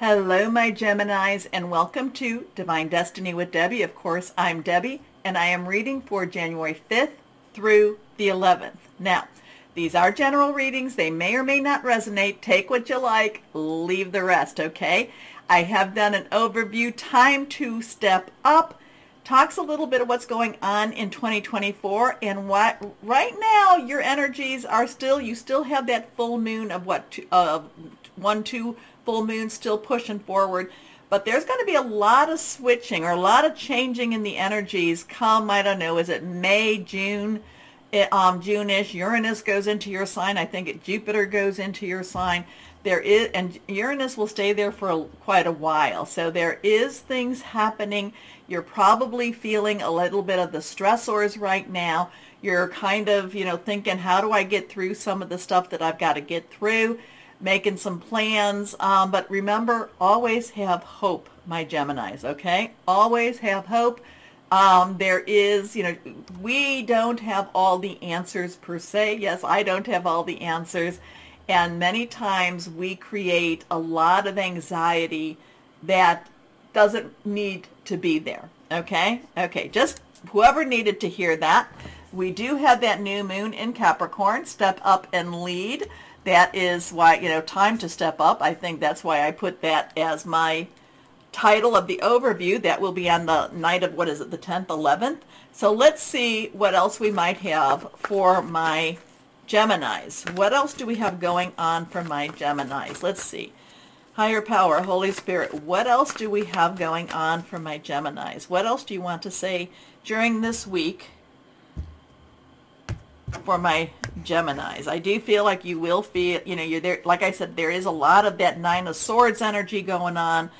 Hello, my Geminis, and welcome to Divine Destiny with Debbie. Of course, I'm Debbie, and I am reading for January 5th through the 11th. Now, these are general readings. They may or may not resonate. Take what you like, leave the rest, okay? I have done an overview, Time to Step Up. Talks a little bit of what's going on in 2024 and what right now your energies are still, you still have that full moon of what, 1-2 full moons still pushing forward, but there's going to be a lot of switching or a lot of changing in the energies come, I don't know, is it May, June, June-ish. Uranus goes into your sign. I think Jupiter goes into your sign. There is, and Uranus will stay there for quite a while. So there is things happening. You're probably feeling a little bit of the stressors right now. You're kind of, thinking, how do I get through some of the stuff that I've got to get through? Making some plans. But remember, always have hope, my Geminis, okay? Always have hope. There is, we don't have all the answers per se. Yes, I don't have all the answers. And many times we create a lot of anxiety that doesn't need to be there. Okay? Okay, just whoever needed to hear that. We do have that new moon in Capricorn, step up and lead. That is why, time to step up. I think that's why I put that as my title of the overview. That will be on the night of, what is it, the 10th, 11th. So let's see what else we might have for my Geminis. What else do we have going on for my Geminis? Let's see. Higher power, Holy Spirit. What else do we have going on for my Geminis? What else do you want to say during this week for my Geminis? I do feel like you will feel, you're there. Like I said, there is a lot of that Nine of Swords energy going on.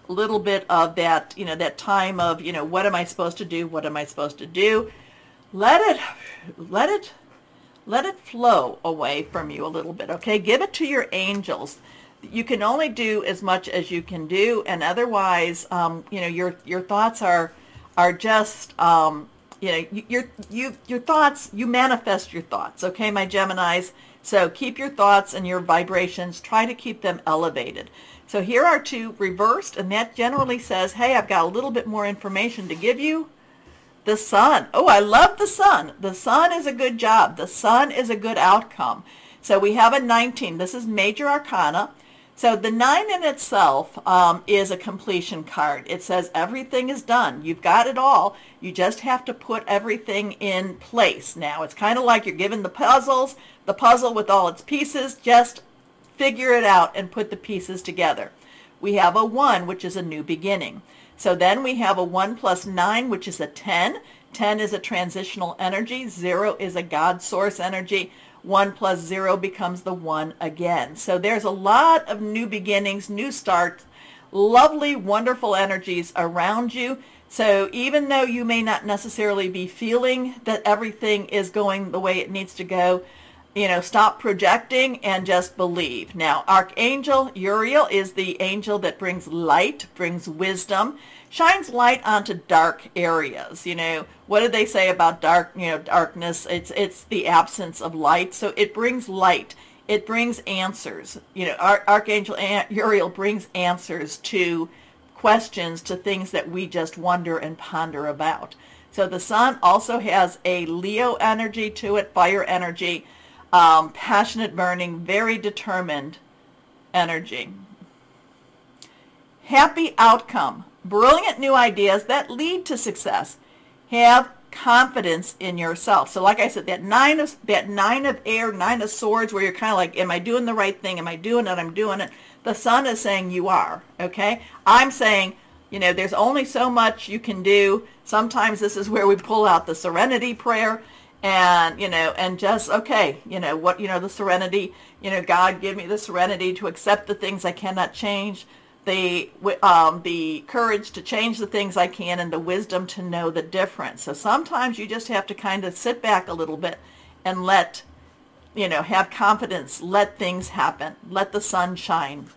A little bit of that, that time of, what am I supposed to do? What am I supposed to do? Let it flow away from you a little bit, okay? Give it to your angels. You can only do as much as you can do, and otherwise, your thoughts are just, your thoughts, you manifest your thoughts, okay, my Geminis? So keep your thoughts and your vibrations, try to keep them elevated. So here are two reversed, and that generally says, hey, I've got a little bit more information to give you. The Sun. Oh, I love the Sun. The Sun is a good job. The Sun is a good outcome. So we have a 19. This is major arcana. So the 9 in itself is a completion card. It says everything is done. You've got it all. You just have to put everything in place. Now, it's kind of like you're given the puzzle with all its pieces. Just figure it out and put the pieces together. We have a 1, which is a new beginning. So then we have a 1 plus 9, which is a 10. 10 is a transitional energy. 0 is a God source energy. 1 plus 0 becomes the 1 again. So there's a lot of new beginnings, new starts, lovely, wonderful energies around you. So even though you may not necessarily be feeling that everything is going the way it needs to go, stop projecting and just believe. Now, Archangel Uriel is the angel that brings light, brings wisdom, shines light onto dark areas. What did they say about darkness? It's the absence of light. So it brings light. It brings answers. Archangel Uriel brings answers to questions, to things that we just wonder and ponder about. So the Sun also has a Leo energy to it, fire energy. Passionate, burning, very determined energy. Happy outcome. Brilliant new ideas that lead to success. Have confidence in yourself. So like I said, that nine of air, 9 of swords, where you're kind of like, am I doing the right thing? Am I doing it? I'm doing it. The Sun is saying you are, okay? I'm saying, there's only so much you can do. Sometimes this is where we pull out the serenity prayer. And, and just, okay, the serenity, God, give me the serenity to accept the things I cannot change, the courage to change the things I can, and the wisdom to know the difference. So sometimes you just have to kind of sit back a little bit and let, have confidence, let things happen, let the sun shine.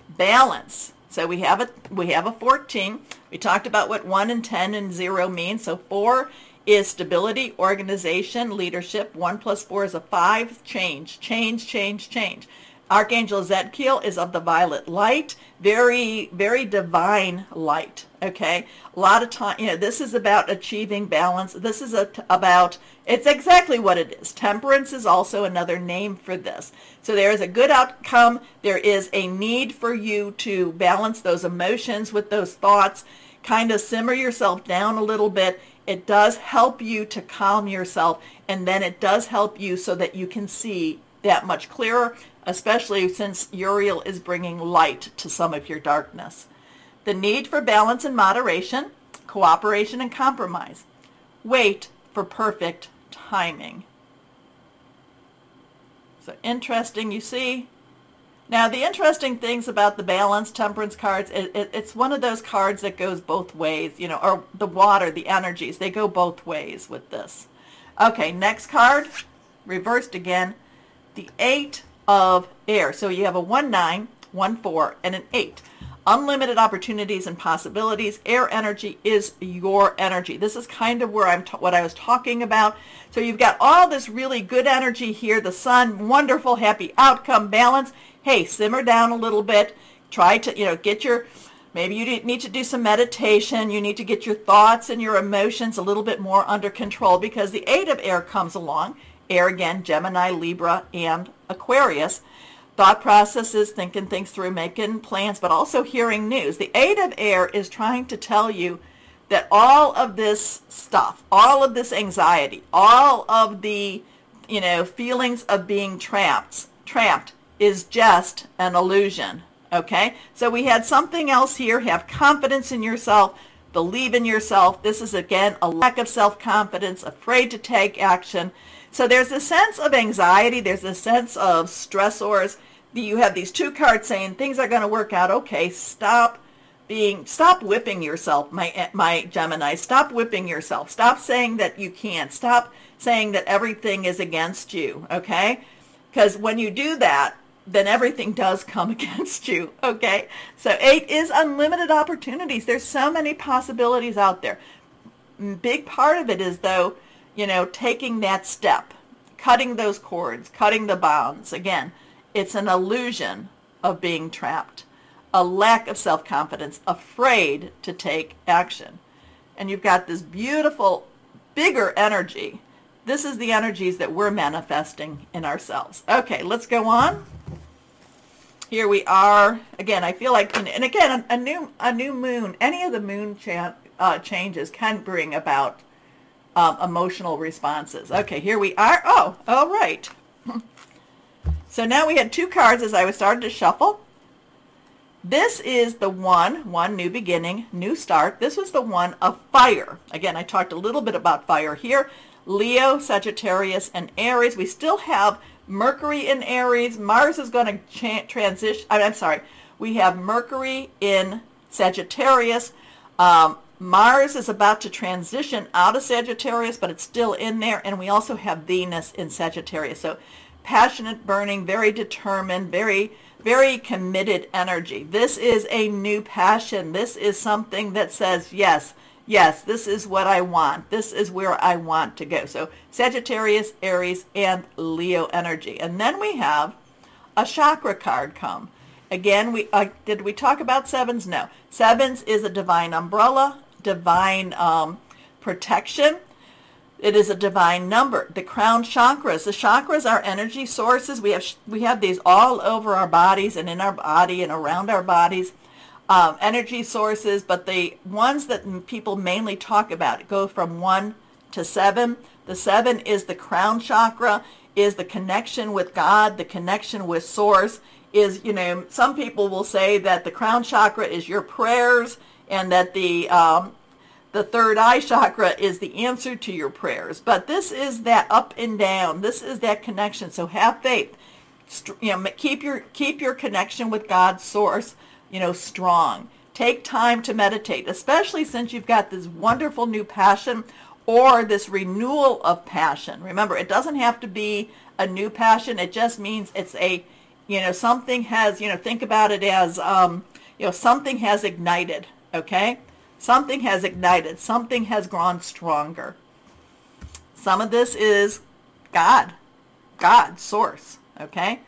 Balance. So we have a 14. We talked about what 1 and 10 and 0 mean. So 4 is stability, organization, leadership. 1 plus 4 is a 5, change, change, change, change. Archangel Zadkiel is of the violet light, very, very divine light, okay? A lot of time, this is about achieving balance. This is about, it's exactly what it is. Temperance is also another name for this. So there is a good outcome. There is a need for you to balance those emotions with those thoughts, kind of simmer yourself down a little bit. It does help you to calm yourself, and then it does help you so that you can see that much clearer, especially since Uriel is bringing light to some of your darkness. The need for balance and moderation, cooperation and compromise. Wait for perfect timing. So interesting, you see. Now, the interesting things about the balance temperance cards, it's one of those cards that goes both ways, or the water, the energies, they go both ways with this. Okay, next card, reversed again, the 8 of air. So you have a 1-9, 1-4, and an 8. Unlimited opportunities and possibilities. Air energy is your energy. This is kind of where what I was talking about. So you've got all this really good energy here. The sun, wonderful, happy outcome, balance. Hey, simmer down a little bit. Try to, get your, maybe you need to do some meditation. You need to get your thoughts and your emotions a little bit more under control, because the 8 of air comes along. Air again, Gemini, Libra, and Aquarius. Thought processes, thinking things through, making plans, but also hearing news. The 8 of air is trying to tell you that all of this stuff, all of this anxiety, all of the, feelings of being trapped is just an illusion, okay? So we had something else here. Have confidence in yourself, believe in yourself. This is, again, a lack of self-confidence, afraid to take action. So there's a sense of anxiety. There's a sense of stressors. You have these 2 cards saying things are going to work out. Okay, stop whipping yourself, my Gemini. Stop whipping yourself. Stop saying that you can't. Stop saying that everything is against you, okay? Because when you do that, then everything does come against you, okay? So 8 is unlimited opportunities. There's so many possibilities out there. Big part of it is, though, taking that step, cutting those cords, cutting the bonds. Again, it's an illusion of being trapped, a lack of self-confidence, afraid to take action. And you've got this beautiful, bigger energy. This is the energies that we're manifesting in ourselves. Okay, let's go on. Here we are. Again, I feel like, and again, a new moon, any of the moon changes can bring about emotional responses. Okay, here we are. Oh, all right. So now we had 2 cards as I was starting to shuffle. This is the one, new beginning, new start. This was the one of fire. Again, I talked a little bit about fire here. Leo, Sagittarius, and Aries. We still have Mercury in Aries. Mars is going to transition. I'm sorry. We have Mercury in Sagittarius. Mars is about to transition out of Sagittarius, but it's still in there. And we also have Venus in Sagittarius. So passionate, burning, very determined, very, very committed energy. This is a new passion. This is something that says, yes, this is what I want. This is where I want to go. So Sagittarius, Aries, and Leo energy. And then we have a chakra card come. Again, did we talk about 7s? No. 7s is a divine umbrella, divine protection. It is a divine number. The crown chakras. The chakras are energy sources. We have these all over our bodies and in our body and around our bodies. Energy sources, but the ones that people mainly talk about go from 1 to 7. The 7 is the crown chakra, is the connection with God, the connection with source. Is, some people will say that the crown chakra is your prayers, and that the third eye chakra is the answer to your prayers. But this is that up and down. This is that connection. So have faith. Keep your connection with God's source, strong. Take time to meditate, especially since you've got this wonderful new passion or this renewal of passion. Remember, it doesn't have to be a new passion. It just means it's a, something has, think about it as, something has ignited, okay? Something has ignited. Something has grown stronger. Some of this is God, source, okay?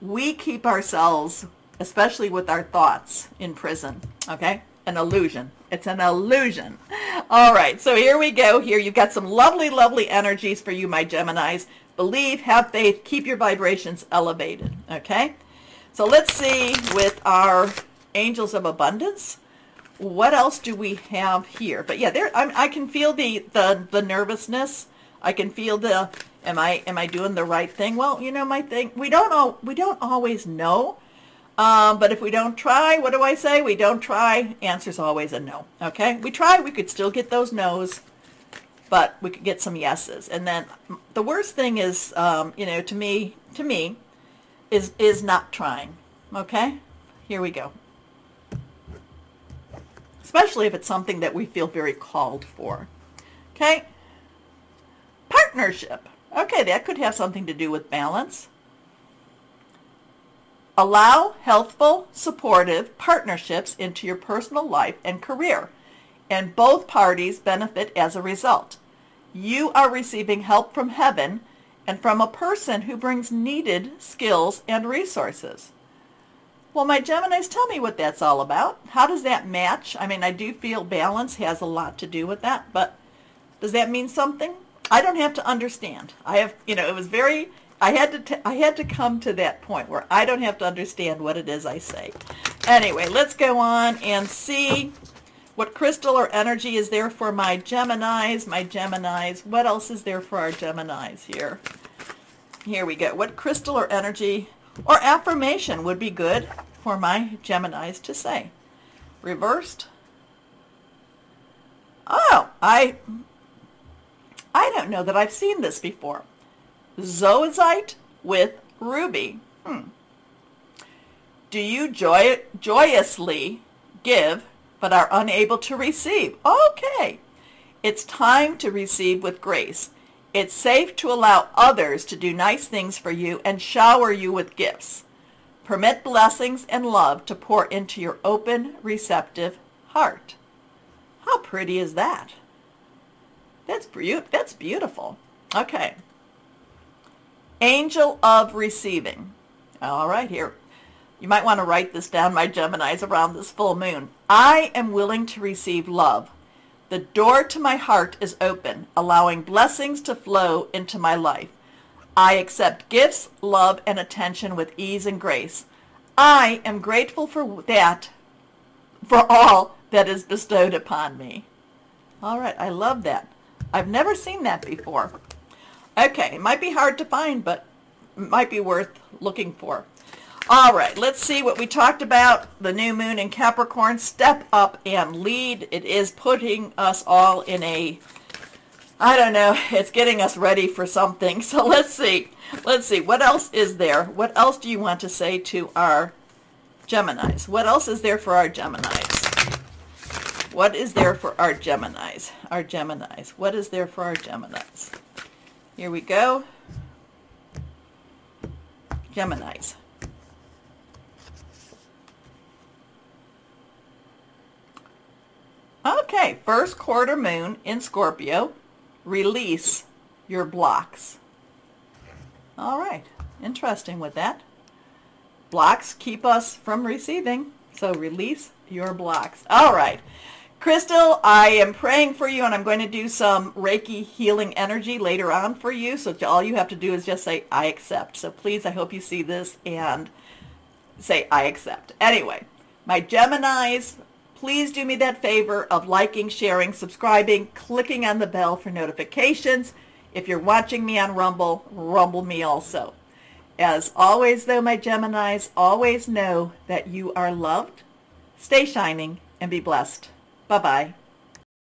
we keep ourselves, especially with our thoughts, in prison, okay? An illusion. It's an illusion. All right, so here we go. Here you've got some lovely, lovely energies for you, my Geminis. Believe, have faith, keep your vibrations elevated, okay? So let's see with our angels of abundance, what else do we have here? But yeah, there I can feel the nervousness. I can feel the am I doing the right thing? Well, you know, my thing, we don't always know. But if we don't try, what do I say? We don't try. Answer's always a no. Okay? We try, we could still get those no's, but we could get some yeses. And then the worst thing is, you know, to me, is not trying. Okay? Here we go. Especially if it's something that we feel very called for. Okay? Partnership. Okay, that could have something to do with balance. Allow healthful, supportive partnerships into your personal life and career, and both parties benefit as a result. You are receiving help from heaven and from a person who brings needed skills and resources. Well, my Geminis, tell me what that's all about. How does that match? I mean, I do feel balance has a lot to do with that, but does that mean something? I don't have to understand. I have, you know, it was very... I had to come to that point where I don't have to understand what it is I say. Anyway, let's go on and see what crystal or energy is there for my Geminis. My Geminis. What else is there for our Geminis here? Here we go. What crystal or energy or affirmation would be good for my Geminis to say? Reversed. Oh, I don't know that I've seen this before. Zoisite with ruby. Do you joyously give but are unable to receive? Okay. It's time to receive with grace. It's safe to allow others to do nice things for you and shower you with gifts. Permit blessings and love to pour into your open, receptive heart. How pretty is that? That's beautiful. Okay. Angel of receiving. All right, here. You might want to write this down, my Geminis, around this full moon. I am willing to receive love. The door to my heart is open, allowing blessings to flow into my life. I accept gifts, love, and attention with ease and grace. I am grateful for all that is bestowed upon me. All right, I love that. I've never seen that before. Okay, it might be hard to find, but it might be worth looking for. All right, let's see what we talked about. The new moon in Capricorn, step up and lead. It is putting us all in a, I don't know, it's getting us ready for something. So let's see. Let's see, what else is there? What else do you want to say to our Geminis? What else is there for our Geminis? What is there for our Geminis? Our Geminis. What is there for our Geminis? Here we go. Geminis. Okay, first quarter moon in Scorpio. Release your blocks. All right, interesting with that. Blocks keep us from receiving, so release your blocks. All right. Crystal, I am praying for you, and I'm going to do some Reiki healing energy later on for you. So all you have to do is just say, I accept. So please, I hope you see this and say, I accept. Anyway, my Geminis, please do me that favor of liking, sharing, subscribing, clicking on the bell for notifications. If you're watching me on Rumble, Rumble me also. As always, though, my Geminis, always know that you are loved. Stay shining and be blessed. Bye-bye.